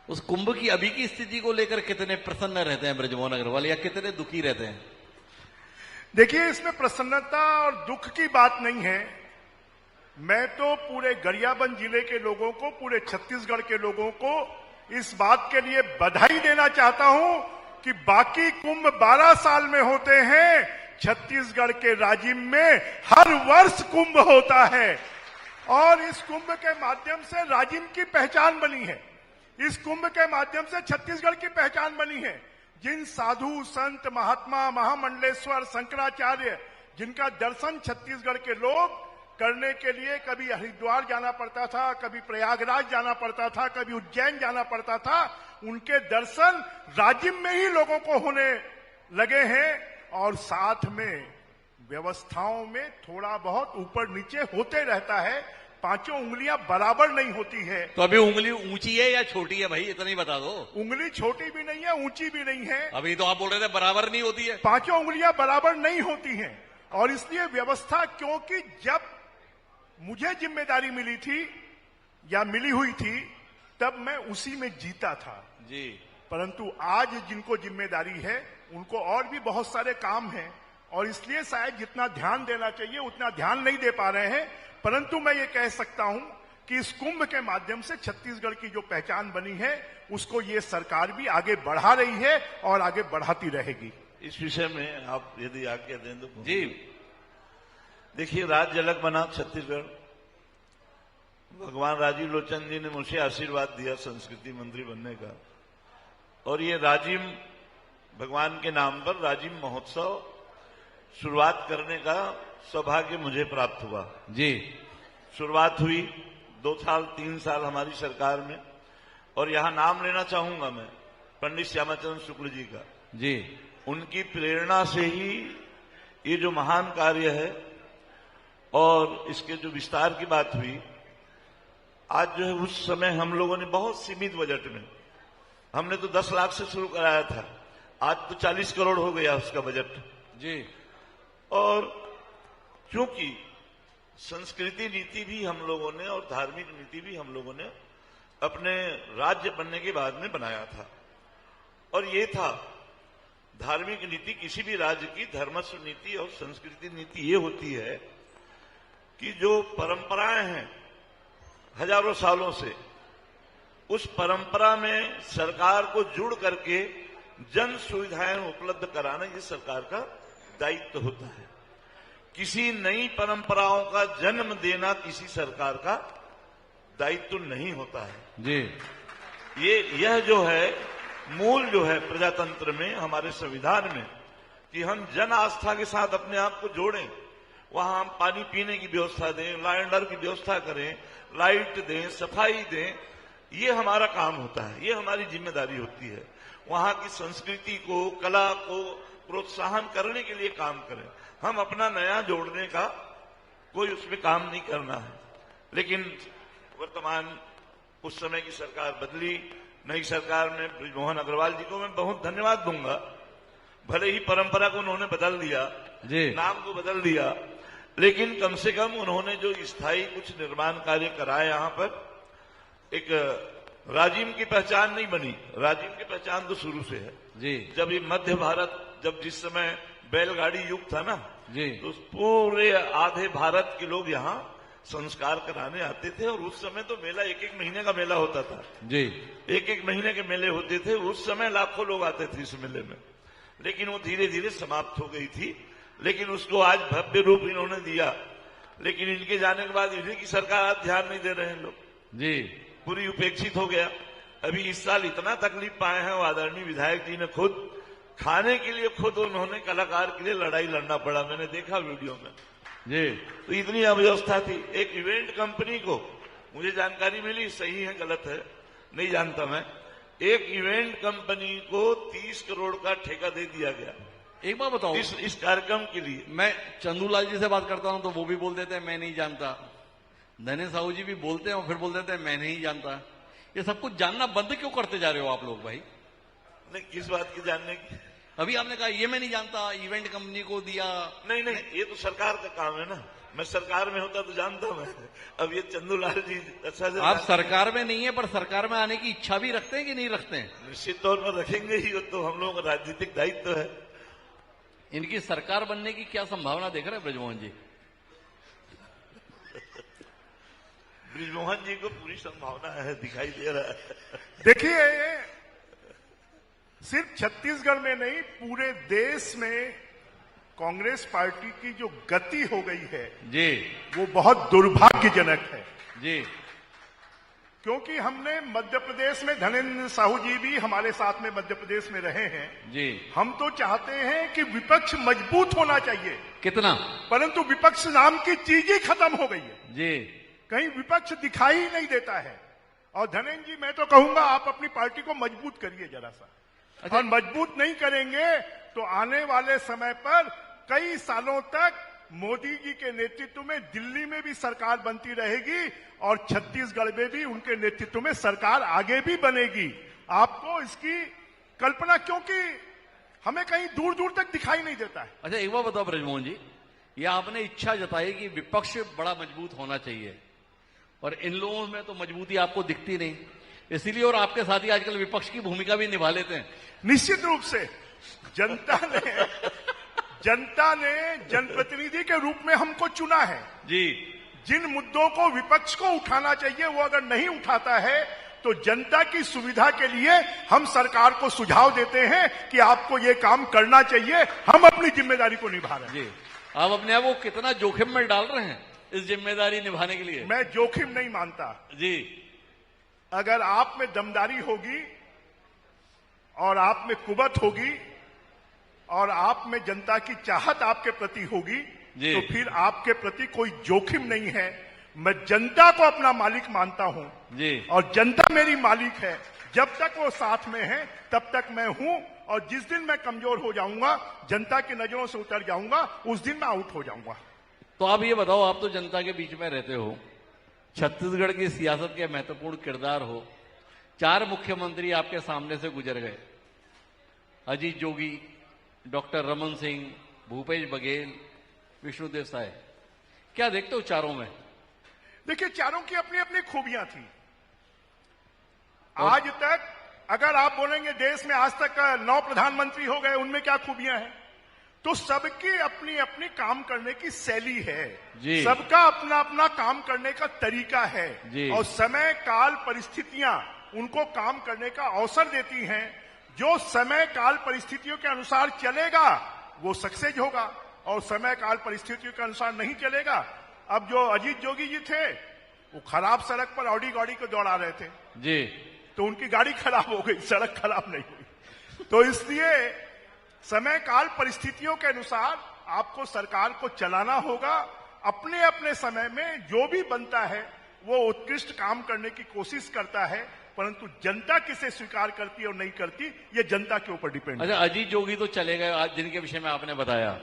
उस कुंभ की अभी की स्थिति को लेकर कितने प्रसन्न रहते हैं ब्रजमोहन अग्रवाल, या कितने दुखी रहते हैं? देखिए, इसमें प्रसन्नता और दुख की बात नहीं है। मैं तो पूरे गरियाबंद जिले के लोगों को, पूरे छत्तीसगढ़ के लोगों को इस बात के लिए बधाई देना चाहता हूं कि बाकी कुंभ 12 साल में होते हैं, छत्तीसगढ़ के राजिम में हर वर्ष कुंभ होता है और इस कुंभ के माध्यम से राजिम की पहचान बनी है। इस कुंभ के माध्यम से छत्तीसगढ़ की पहचान बनी है। जिन साधु संत महात्मा महामंडलेश्वर शंकराचार्य जिनका दर्शन छत्तीसगढ़ के लोग करने के लिए कभी हरिद्वार जाना पड़ता था, कभी प्रयागराज जाना पड़ता था, कभी उज्जैन जाना पड़ता था, उनके दर्शन राजिम में ही लोगों को होने लगे हैं। और साथ में व्यवस्थाओं में थोड़ा बहुत ऊपर नीचे होते रहता है, पांचों उंगलियां बराबर नहीं होती है। तो अभी उंगली ऊंची है या छोटी है भाई, इतना ही बता दो। उंगली छोटी भी नहीं है, ऊंची भी नहीं है। अभी तो आप बोल रहे थे बराबर नहीं होती है। पांचों उंगलियां बराबर नहीं होती हैं और इसलिए व्यवस्था, क्योंकि जब मुझे जिम्मेदारी मिली थी या मिली हुई थी तब मैं उसी में जीता था जी, परंतु आज जिनको जिम्मेदारी है उनको और भी बहुत सारे काम हैं और इसलिए शायद जितना ध्यान देना चाहिए उतना ध्यान नहीं दे पा रहे हैं। परंतु मैं ये कह सकता हूं कि इस कुंभ के माध्यम से छत्तीसगढ़ की जो पहचान बनी है उसको ये सरकार भी आगे बढ़ा रही है और आगे बढ़ाती रहेगी। इस विषय में आप यदि आज्ञा दें तो जी। देखिए, राज्य अलग बना छत्तीसगढ़। भगवान राजीव लोचन जी ने मुझे आशीर्वाद दिया संस्कृति मंत्री बनने का और ये राजिम भगवान के नाम पर राजिम महोत्सव शुरुआत करने का सौभाग्य मुझे प्राप्त हुआ जी। शुरुआत हुई 2 साल 3 साल हमारी सरकार में और यहां नाम लेना चाहूंगा मैं पंडित श्यामाचरण शुक्ल जी का जी। उनकी प्रेरणा से ही ये जो महान कार्य है और इसके जो विस्तार की बात हुई, आज जो है उस समय हम लोगों ने बहुत सीमित बजट में, हमने तो 10 लाख से शुरू कराया था, आज तो 40 करोड़ हो गया उसका बजट जी। और क्योंकि संस्कृति नीति भी हम लोगों ने और धार्मिक नीति भी हम लोगों ने अपने राज्य बनने के बाद में बनाया था और ये था धार्मिक नीति किसी भी राज्य की धर्मस्व नीति और संस्कृति नीति ये होती है कि जो परंपराएं हैं हजारों सालों से, उस परंपरा में सरकार को जुड़ करके जन सुविधाएं उपलब्ध कराना ये सरकार का दायित्व होता है। किसी नई परंपराओं का जन्म देना किसी सरकार का दायित्व नहीं होता है जी। यह जो है मूल जो है प्रजातंत्र में, हमारे संविधान में, कि हम जन आस्था के साथ अपने आप को जोड़ें, वहां हम पानी पीने की व्यवस्था दें, लॉ एंड ऑर्डर की व्यवस्था करें, लाइट दें, सफाई दें, ये हमारा काम होता है, ये हमारी जिम्मेदारी होती है। वहां की संस्कृति को, कला को प्रोत्साहन करने के लिए काम करें, हम अपना नया जोड़ने का कोई उसमें काम नहीं करना है। लेकिन वर्तमान उस समय की सरकार बदली, नई सरकार में बृजमोहन अग्रवाल जी को मैं बहुत धन्यवाद दूंगा। भले ही परंपरा को उन्होंने बदल दिया, नाम को बदल दिया, लेकिन कम से कम उन्होंने जो स्थायी कुछ निर्माण कार्य कराए यहां पर, एक राजिम की पहचान नहीं बनी, राजिम की पहचान तो शुरू से है जी। जब ये मध्य भारत, जब जिस समय बैलगाड़ी युग था ना जी, तो पूरे आधे भारत के लोग यहाँ संस्कार कराने आते थे और उस समय तो मेला 1-1 महीने का मेला होता था जी। 1-1 महीने के मेले होते थे, उस समय लाखों लोग आते थे इस मेले में, लेकिन वो धीरे धीरे समाप्त हो गई थी। लेकिन उसको आज भव्य रूप इन्होंने दिया, लेकिन इनके जाने के बाद इन्हीं की सरकार आज ध्यान नहीं दे रहे हैं लोग जी। पूरी उपेक्षित हो गया। अभी इस साल इतना तकलीफ पाए हैं, आदरणीय विधायक जी ने खुद खाने के लिए खुद उन्होंने कलाकार के लिए लड़ाई लड़ना पड़ा, मैंने देखा वीडियो में जी। तो इतनी अव्यवस्था थी। एक इवेंट कंपनी को, मुझे जानकारी मिली, सही है गलत है नहीं जानता मैं, एक इवेंट कंपनी को 30 करोड़ का ठेका दे दिया गया। एक बात बताओ, इस कार्यक्रम के लिए मैं चंदूलाल जी से बात करता हूं तो वो भी बोल देते हैं मैं नहीं जानता, धने साहू जी भी बोलते हैं और फिर बोल देते हैं मैं नहीं जानता। ये सब कुछ जानना बंद क्यों करते जा रहे हो आप लोग भाई? नहीं, किस बात की जानने की? अभी आपने कहा ये मैं नहीं जानता, इवेंट कंपनी को दिया। नहीं, ये तो सरकार का काम है ना, मैं सरकार में होता तो जानता मैं। अब ये चंदूलाल जी अच्छा से, आप सरकार में नहीं है पर सरकार में आने की इच्छा भी रखते हैं कि नहीं रखते हैं? निश्चित तौर पर रखेंगे ही, तो हम लोगों का राजनीतिक दायित्व है। इनकी सरकार बनने की क्या संभावना देख रहे हैं ब्रजमोहन जी? बृजमोहन जी को पूरी संभावना है, दिखाई दे रहा है। देखिए, सिर्फ छत्तीसगढ़ में नहीं पूरे देश में कांग्रेस पार्टी की जो गति हो गई है जी वो बहुत दुर्भाग्यजनक है। जी क्योंकि हमने मध्य प्रदेश में, धनेंद्र साहू जी भी हमारे साथ में मध्य प्रदेश में रहे हैं। जी हम तो चाहते हैं कि विपक्ष मजबूत होना चाहिए, कितना, परंतु विपक्ष नाम की चीज ही खत्म हो गई है। जी कहीं विपक्ष दिखाई ही नहीं देता है। और धनेंद्र जी, मैं तो कहूंगा आप अपनी पार्टी को मजबूत करिए जरा सा। अच्छा। और मजबूत नहीं करेंगे तो आने वाले समय पर कई सालों तक मोदी जी के नेतृत्व में दिल्ली में भी सरकार बनती रहेगी और छत्तीसगढ़ में भी उनके नेतृत्व में सरकार आगे भी बनेगी। आपको इसकी कल्पना, क्योंकि हमें कहीं दूर दूर तक दिखाई नहीं देता है। अच्छा, एक बार बताओ ब्रजमोहन जी, ये आपने इच्छा जताई कि विपक्ष बड़ा मजबूत होना चाहिए, और इन लोगों में तो मजबूती आपको दिखती नहीं, इसीलिए और आपके साथ ही आजकल विपक्ष की भूमिका भी निभा लेते हैं। निश्चित रूप से जनता ने जनप्रतिनिधि के रूप में हमको चुना है। जी जिन मुद्दों को विपक्ष को उठाना चाहिए वो अगर नहीं उठाता है तो जनता की सुविधा के लिए हम सरकार को सुझाव देते हैं कि आपको ये काम करना चाहिए। हम अपनी जिम्मेदारी को निभा रहे हैं। जी, आप अपने आप को कितना जोखिम में डाल रहे हैं इस जिम्मेदारी निभाने के लिए? मैं जोखिम नहीं मानता जी। अगर आप में दमदारी होगी और आप में कुवत होगी और आप में जनता की चाहत आपके प्रति होगी तो फिर आपके प्रति कोई जोखिम नहीं है। मैं जनता को अपना मालिक मानता हूं जी, और जनता मेरी मालिक है। जब तक वो साथ में है तब तक मैं हूं, और जिस दिन मैं कमजोर हो जाऊंगा, जनता की नजरों से उतर जाऊंगा, उस दिन मैं आउट हो जाऊंगा। तो आप ये बताओ, आप तो जनता के बीच में रहते हो, छत्तीसगढ़ की सियासत के महत्वपूर्ण किरदार हो, 4 मुख्यमंत्री आपके सामने से गुजर गए, अजीत जोगी, डॉक्टर रमन सिंह, भूपेश बघेल, विष्णुदेव साय, क्या देखते हो चारों में? देखिए, चारों की अपनी अपनी खूबियां थी। आज तक अगर आप बोलेंगे देश में आज तक 9 प्रधानमंत्री हो गए, उनमें क्या खूबियां हैं, तो सबकी अपनी अपनी काम करने की शैली है जी। सबका अपना अपना काम करने का तरीका है जी। और समय काल परिस्थितियां उनको काम करने का अवसर देती हैं। जो समय काल परिस्थितियों के अनुसार चलेगा वो सक्सेस होगा, और समय काल परिस्थितियों के अनुसार नहीं चलेगा। अब जो अजीत जोगी जी थे वो खराब सड़क पर ऑडी गाड़ी को दौड़ा रहे थे जी, तो उनकी गाड़ी खराब हो गई, सड़क खराब नहीं हुई। तो इसलिए समय काल परिस्थितियों के अनुसार आपको सरकार को चलाना होगा। अपने अपने समय में जो भी बनता है वो उत्कृष्ट काम करने की कोशिश करता है, परंतु जनता किसे स्वीकार करती है और नहीं करती ये जनता के ऊपर डिपेंड है। अच्छा, अजीत जोगी तो चले गए, आज जिनके विषय में आपने बताया,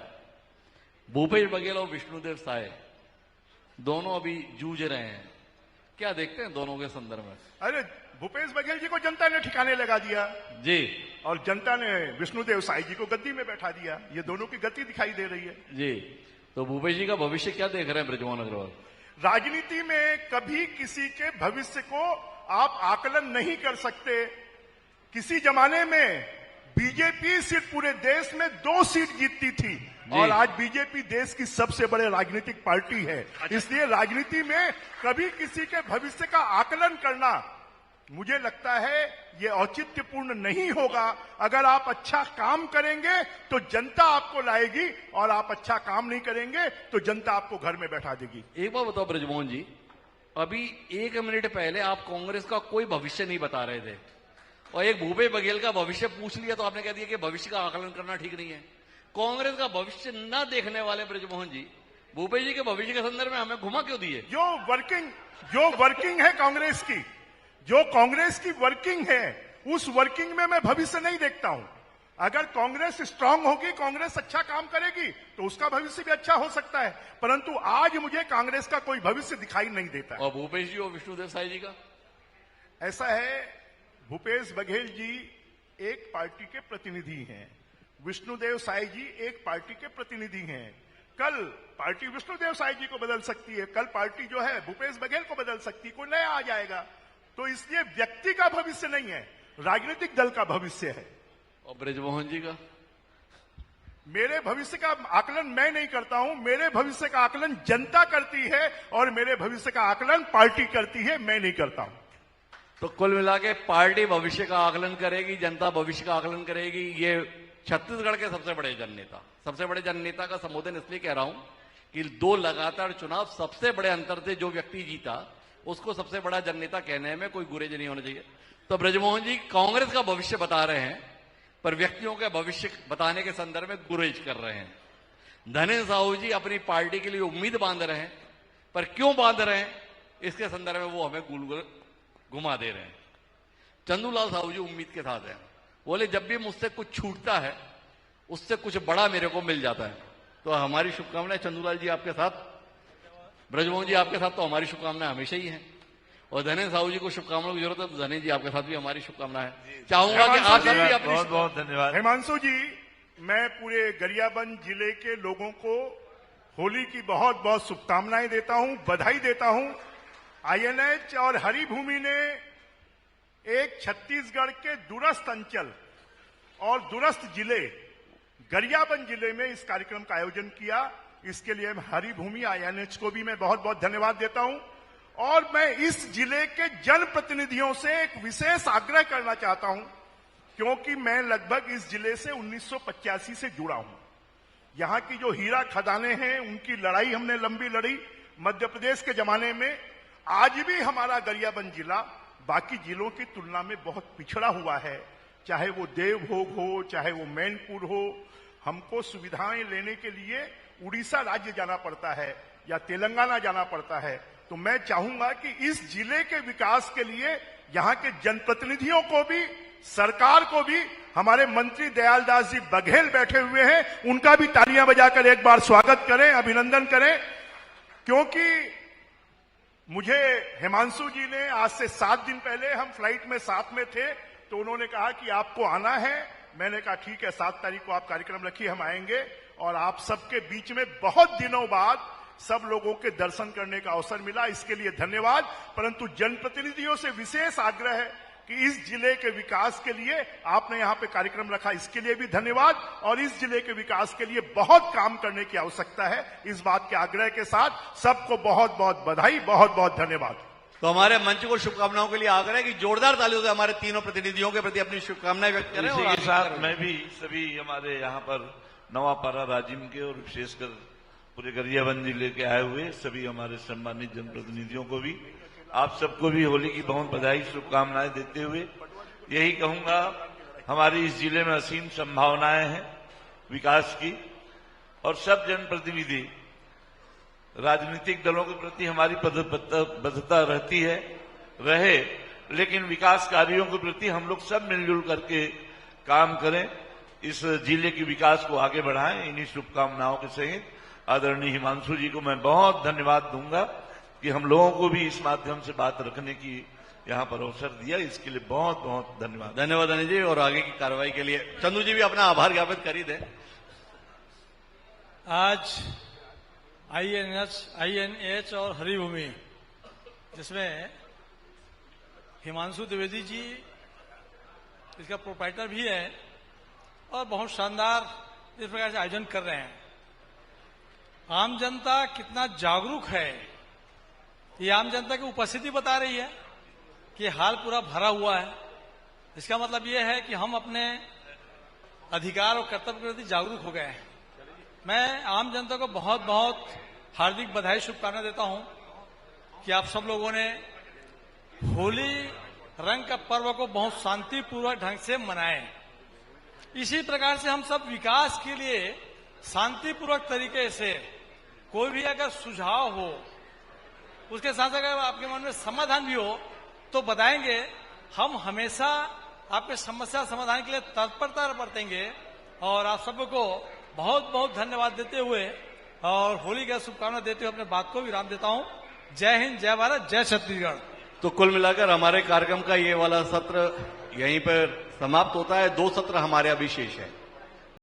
भूपेश बघेल और विष्णुदेव साय दोनों अभी जूझ रहे हैं, क्या देखते हैं दोनों के संदर्भ में? अरे, भूपेश बघेल जी को जनता ने ठिकाने लगा दिया जी, और जनता ने विष्णुदेव साई जी को गद्दी में बैठा दिया। ये दोनों की गति दिखाई दे रही है जी। तो भूपेश जी का भविष्य क्या देख रहे हैं ब्रजमोहन अग्रवाल? राजनीति में कभी किसी के भविष्य को आप आकलन नहीं कर सकते। किसी जमाने में बीजेपी सिर्फ पूरे देश में 2 सीट जीतती थी और आज बीजेपी देश की सबसे बड़े राजनीतिक पार्टी है। इसलिए राजनीति में कभी किसी के भविष्य का आकलन करना मुझे लगता है ये औचित्यपूर्ण नहीं होगा। अगर आप अच्छा काम करेंगे तो जनता आपको लाएगी, और आप अच्छा काम नहीं करेंगे तो जनता आपको घर में बैठा देगी। एक बार बताओ ब्रजमोहन जी, अभी 1 मिनट पहले आप कांग्रेस का कोई भविष्य नहीं बता रहे थे, और एक भूपेश बघेल का भविष्य पूछ लिया तो आपने कह दिया कि भविष्य का आकलन करना ठीक नहीं है। कांग्रेस का भविष्य न देखने वाले ब्रजमोहन जी भूपेश जी के भविष्य के संदर्भ में हमें घुमा क्यों दिए? जो वर्किंग है कांग्रेस की, जो कांग्रेस की वर्किंग है, उस वर्किंग में मैं भविष्य नहीं देखता हूं। अगर कांग्रेस स्ट्रांग होगी, कांग्रेस अच्छा काम करेगी तो उसका भविष्य भी अच्छा हो सकता है, परंतु आज मुझे कांग्रेस का कोई भविष्य दिखाई नहीं देता। और भूपेश जी और विष्णुदेव साई जी का ऐसा है, भूपेश बघेल जी एक पार्टी के प्रतिनिधि हैं, विष्णुदेव साई जी एक पार्टी के प्रतिनिधि हैं। कल पार्टी विष्णुदेव साई जी को बदल सकती है, कल पार्टी जो है भूपेश बघेल को बदल सकती है, कोई नया आ जाएगा। तो इसलिए व्यक्ति का भविष्य नहीं है, राजनीतिक दल का भविष्य है। और ब्रजमोहन जी का? मेरे भविष्य का आकलन मैं नहीं करता हूं, मेरे भविष्य का आकलन जनता करती है और मेरे भविष्य का आकलन पार्टी करती है, मैं नहीं करता हूं। तो कुल मिला के पार्टी भविष्य का आकलन करेगी, जनता भविष्य का आकलन करेगी, ये छत्तीसगढ़ के सबसे बड़े जननेता, सबसे बड़े जननेता का संबोधन इसलिए कह रहा हूं कि 2 लगातार चुनाव सबसे बड़े अंतर से जो व्यक्ति जीता उसको सबसे बड़ा जननेता कहने में कोई गुरेज नहीं होना चाहिए। तो ब्रजमोहन जी कांग्रेस का भविष्य बता रहे हैं पर व्यक्तियों के भविष्य बताने के संदर्भ में गुरेज कर रहे हैं। धनेन्द्र साहू जी अपनी पार्टी के लिए उम्मीद बांध रहे हैं पर क्यों बांध रहे हैं इसके संदर्भ में वो हमें गुल घुमा दे रहे हैं। चंदूलाल साहू जी उम्मीद के साथ हैं, बोले जब भी मुझसे कुछ छूटता है उससे कुछ बड़ा मेरे को मिल जाता है। तो हमारी शुभकामनाएं चंदूलाल जी आपके साथ, ब्रजमोहन जी आपके साथ तो हमारी शुभकामनाएं हमेशा ही हैं और धनेन्द्र साहू जी को शुभकामनाओं की जरूरत है तो धनेन्द्र जी आपके साथ भी हमारी शुभकामनाएं। चाहूंगा कि आप सब भी अपनी बहुत बहुत धन्यवाद। हिमांशु जी, मैं पूरे गरियाबंद जिले के लोगों को होली की बहुत बहुत शुभकामनाएं देता हूं, बधाई देता हूं। आईएनएच और हरिभूमि ने एक छत्तीसगढ़ के दूरस्थ अंचल और दूरस्थ जिले गरियाबंद जिले में इस कार्यक्रम का आयोजन किया। इसके लिए हरिभूमि आईएनएच को भी मैं बहुत बहुत धन्यवाद देता हूं और मैं इस जिले के जनप्रतिनिधियों से एक विशेष आग्रह करना चाहता हूं क्योंकि मैं लगभग इस जिले से 1985 से जुड़ा हूं। यहां की जो हीरा खदानें हैं उनकी लड़ाई हमने लंबी लड़ी मध्य प्रदेश के जमाने में। आज भी हमारा गरियाबंद जिला बाकी जिलों की तुलना में बहुत पिछड़ा हुआ है, चाहे वो देवभोग हो, चाहे वो मैनपुर हो। हमको सुविधाएं लेने के लिए उड़ीसा राज्य जाना पड़ता है या तेलंगाना जाना पड़ता है। तो मैं चाहूंगा कि इस जिले के विकास के लिए यहां के जनप्रतिनिधियों को भी, सरकार को भी, हमारे मंत्री दयालदास जी बघेल बैठे हुए हैं, उनका भी तालियां बजाकर एक बार स्वागत करें, अभिनंदन करें। क्योंकि मुझे हिमांशु जी ने आज से 7 दिन पहले, हम फ्लाइट में साथ में थे, तो उन्होंने कहा कि आपको आना है। मैंने कहा ठीक है, 7 तारीख को आप कार्यक्रम रखिए, हम आएंगे। और आप सबके बीच में बहुत दिनों बाद सब लोगों के दर्शन करने का अवसर मिला, इसके लिए धन्यवाद। परंतु जनप्रतिनिधियों से विशेष आग्रह है कि इस जिले के विकास के लिए आपने यहां पे कार्यक्रम रखा, इसके लिए भी धन्यवाद। और इस जिले के विकास के लिए बहुत काम करने की आवश्यकता है, इस बात के आग्रह के साथ सबको बहुत बहुत बधाई, बहुत बहुत धन्यवाद। तो हमारे मंच को शुभकामनाओं के लिए आग्रह है कि जोरदार तालियों से हमारे तीनों प्रतिनिधियों के प्रति अपनी शुभकामनाएं व्यक्त करें। इसी और के साथ मैं भी सभी हमारे यहाँ पर नवापारा राजिम के और विशेषकर पूरे गरियाबंद जिले के आए हुए सभी हमारे सम्मानित जनप्रतिनिधियों को भी, आप सबको भी होली की बहुत बधाई, शुभकामनाएं देते हुए यही कहूंगा, हमारी इस जिले में असीम संभावनाएं हैं विकास की और सब जनप्रतिनिधि राजनीतिक दलों के प्रति हमारी बद्धता रहती है, लेकिन विकास कार्यों के प्रति हम लोग सब मिलजुल करके काम करें, इस जिले के विकास को आगे बढ़ाएं। इन्हीं शुभकामनाओं के सहित आदरणीय हिमांशु जी को मैं बहुत धन्यवाद दूंगा कि हम लोगों को भी इस माध्यम से बात रखने की यहाँ पर अवसर दिया, इसके लिए बहुत बहुत धन्यवाद। धन्यवाद अनिल जी। और आगे की कार्रवाई के लिए चंदू जी भी अपना आभार ज्ञापित कर ही दें। आज आईएनएच और हरिभूमि, जिसमें हिमांशु द्विवेदी जी इसका प्रोप्राइटर भी है और बहुत शानदार इस प्रकार से आयोजन कर रहे हैं। आम जनता कितना जागरूक है ये आम जनता की उपस्थिति बता रही है कि हाल पूरा भरा हुआ है। इसका मतलब यह है कि हम अपने अधिकार और कर्तव्य के प्रति जागरूक हो गए हैं। मैं आम जनता को बहुत बहुत हार्दिक बधाई, शुभकामनाएं देता हूं कि आप सब लोगों ने होली रंग का पर्व को बहुत शांतिपूर्वक ढंग से मनाएं। इसी प्रकार से हम सब विकास के लिए शांतिपूर्वक तरीके से कोई भी अगर सुझाव हो, उसके साथ अगर आपके मन में समाधान भी हो तो बताएंगे। हम हमेशा आपके समस्या समाधान के लिए तत्परता बरतेंगे और आप सबको बहुत बहुत धन्यवाद देते हुए और होली का शुभकामना देते हुए अपने बात को विराम देता हूं। जय हिंद, जय भारत, जय छत्तीसगढ़। तो कुल मिलाकर हमारे कार्यक्रम का ये वाला सत्र यहीं पर समाप्त होता है। 2 सत्र हमारे अभी शेष है।